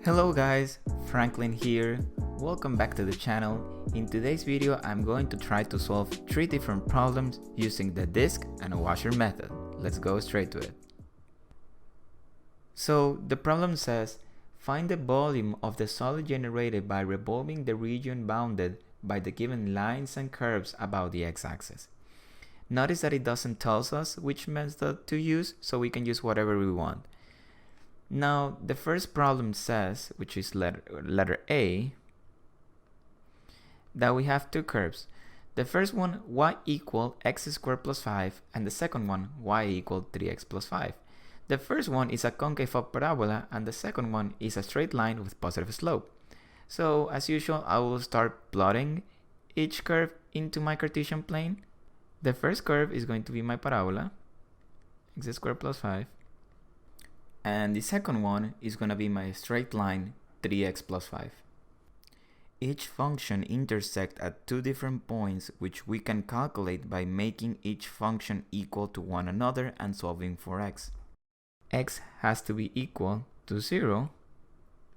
Hello guys, Franklin here. Welcome back to the channel. In today's video, I'm going to try to solve 3 different problems using the disk and a washer method. Let's go straight to it. So the problem says, find the volume of the solid generated by revolving the region bounded by the given lines and curves about the x-axis. Notice that it doesn't tell us which method to use, so we can use whatever we want. Now, the first problem says, which is letter A, that we have two curves. The first one, y equal x squared plus 5, and the second one, y equal 3x plus 5. The first one is a concave up parabola, and the second one is a straight line with positive slope. So, as usual, I will start plotting each curve into my Cartesian plane. The first curve is going to be my parabola, x squared plus 5. And the second one is going to be my straight line 3x plus 5. Each function intersects at two different points, which we can calculate by making each function equal to one another and solving for x. X has to be equal to 0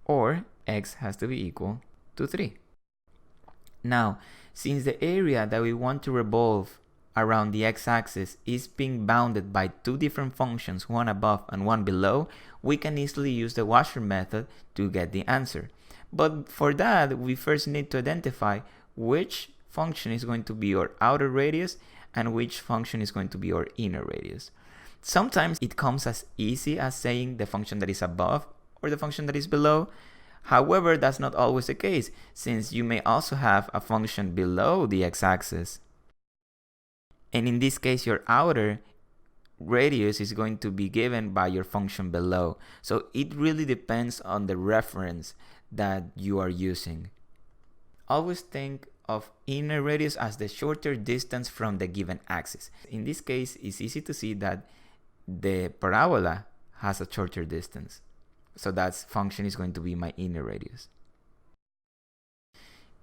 or x has to be equal to 3. Now, since the area that we want to revolve around the x-axis is being bounded by two different functions, one above and one below, we can easily use the washer method to get the answer. But for that, we first need to identify which function is going to be our outer radius and which function is going to be our inner radius. Sometimes it comes as easy as saying the function that is above or the function that is below. However, that's not always the case, since you may also have a function below the x-axis. And in this case, your outer radius is going to be given by your function below. So it really depends on the reference that you are using. Always think of inner radius as the shorter distance from the given axis. In this case, it's easy to see that the parabola has a shorter distance. So that function is going to be my inner radius.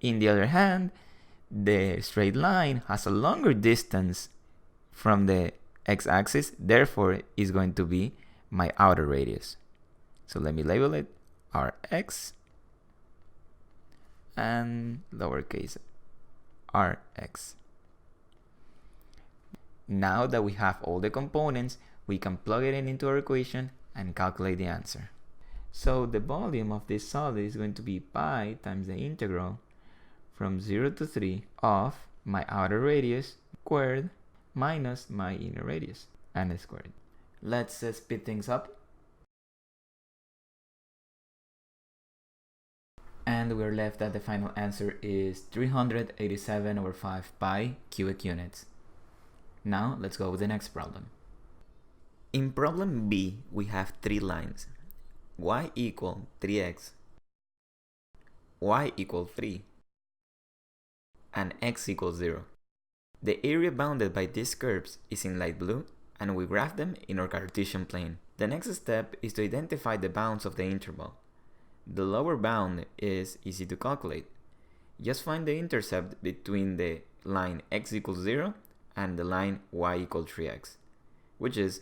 In the other hand, the straight line has a longer distance from the x-axis, therefore is going to be my outer radius. So let me label it Rx and lowercase rx. Now that we have all the components, we can plug it into our equation and calculate the answer. So the volume of this solid is going to be pi times the integral from 0 to 3 of my outer radius squared minus my inner radius and squared. Let's speed things up. And we're left that the final answer is 387/5 pi cubic units. Now let's go with the next problem. In problem B, we have three lines. Y equal 3x, y equal 3, and x equals 0. The area bounded by these curves is in light blue, and we graph them in our Cartesian plane. The next step is to identify the bounds of the interval. The lower bound is easy to calculate. Just find the intercept between the line x equals 0 and the line y equals 3x, which is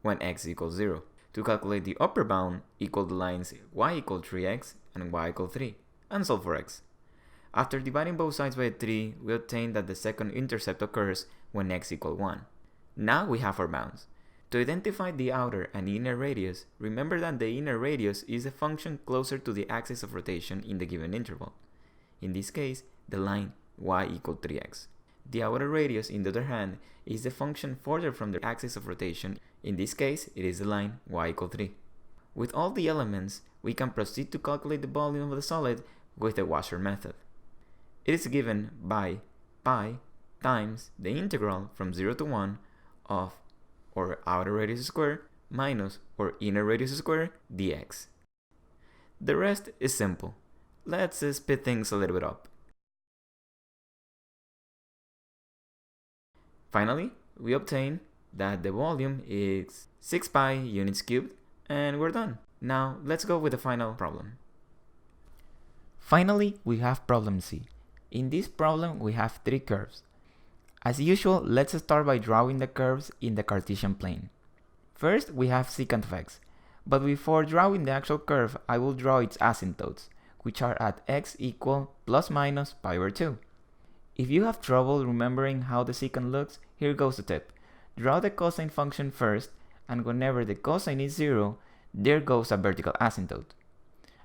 when x equals 0. To calculate the upper bound, equal the lines y equals 3x and y equals 3, and solve for x. After dividing both sides by 3, we obtain that the second intercept occurs when x equals 1. Now we have our bounds. To identify the outer and inner radius, remember that the inner radius is a function closer to the axis of rotation in the given interval. In this case, the line y equals 3x. The outer radius, in the other hand, is the function further from the axis of rotation. In this case, it is the line y equals 3. With all the elements, we can proceed to calculate the volume of the solid with the washer method. It is given by pi times the integral from 0 to 1 of our outer radius squared minus our inner radius squared dx. The rest is simple. Let's speed things a little bit up. Finally, we obtain that the volume is 6 pi units cubed, and we're done. Now let's go with the final problem. Finally, we have problem C. In this problem, we have three curves. As usual, let's start by drawing the curves in the Cartesian plane. First, we have secant of x. But before drawing the actual curve, I will draw its asymptotes, which are at x equal plus minus pi over 2. If you have trouble remembering how the secant looks, here goes the tip. Draw the cosine function first, and whenever the cosine is 0, there goes a vertical asymptote.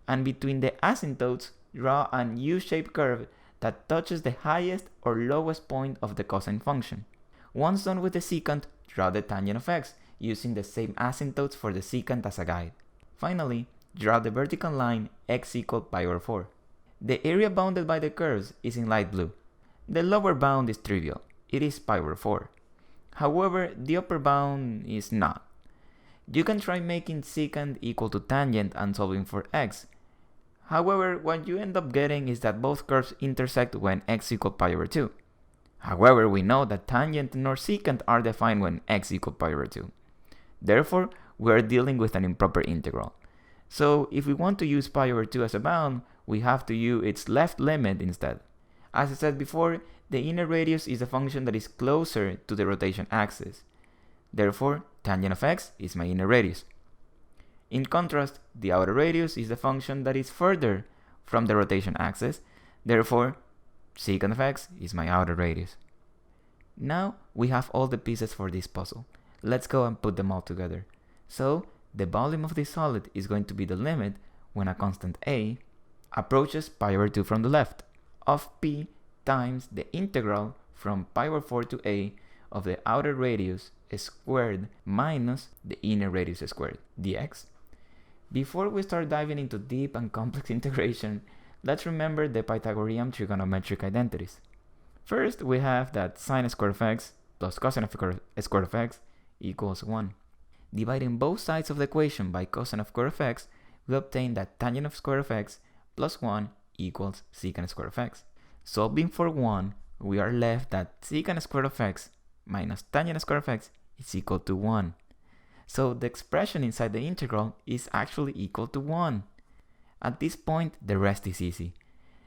And between the asymptotes, draw an U-shaped curve that touches the highest or lowest point of the cosine function. Once done with the secant, draw the tangent of x, using the same asymptotes for the secant as a guide. Finally, draw the vertical line x equal pi over 4. The area bounded by the curves is in light blue. The lower bound is trivial, it is pi over 4. However, the upper bound is not. You can try making secant equal to tangent and solving for x. However, what you end up getting is that both curves intersect when x equal pi over 2. However, we know that tangent nor secant are defined when x equal pi over 2. Therefore, we are dealing with an improper integral. So if we want to use pi over 2 as a bound, we have to use its left limit instead. As I said before, the inner radius is a function that is closer to the rotation axis. Therefore, tangent of x is my inner radius. In contrast, the outer radius is the function that is further from the rotation axis. Therefore, secant of x is my outer radius. Now we have all the pieces for this puzzle. Let's go and put them all together. So, the volume of this solid is going to be the limit when a constant a approaches pi over 2 from the left of p times the integral from pi over 4 to a of the outer radius squared minus the inner radius squared dx. Before we start diving into deep and complex integration, let's remember the Pythagorean trigonometric identities. First, we have that sine squared of x plus cosine squared of x equals 1. Dividing both sides of the equation by cosine squared of x, we obtain that tangent of square of x plus 1 equals secant squared of x. Solving for 1, we are left that secant squared of x minus tangent squared of x is equal to 1. So the expression inside the integral is actually equal to 1. At this point, the rest is easy.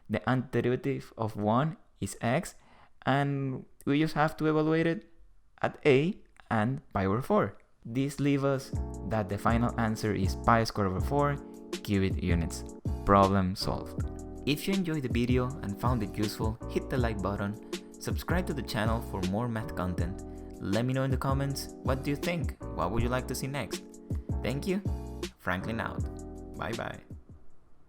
The antiderivative of 1 is x, and we just have to evaluate it at a and pi over 4. This leaves us that the final answer is pi squared over 4 cubic units. Problem solved. If you enjoyed the video and found it useful, hit the like button, subscribe to the channel for more math content. Let me know in the comments, what do you think? What would you like to see next? Thank you. Franklin out. Bye bye.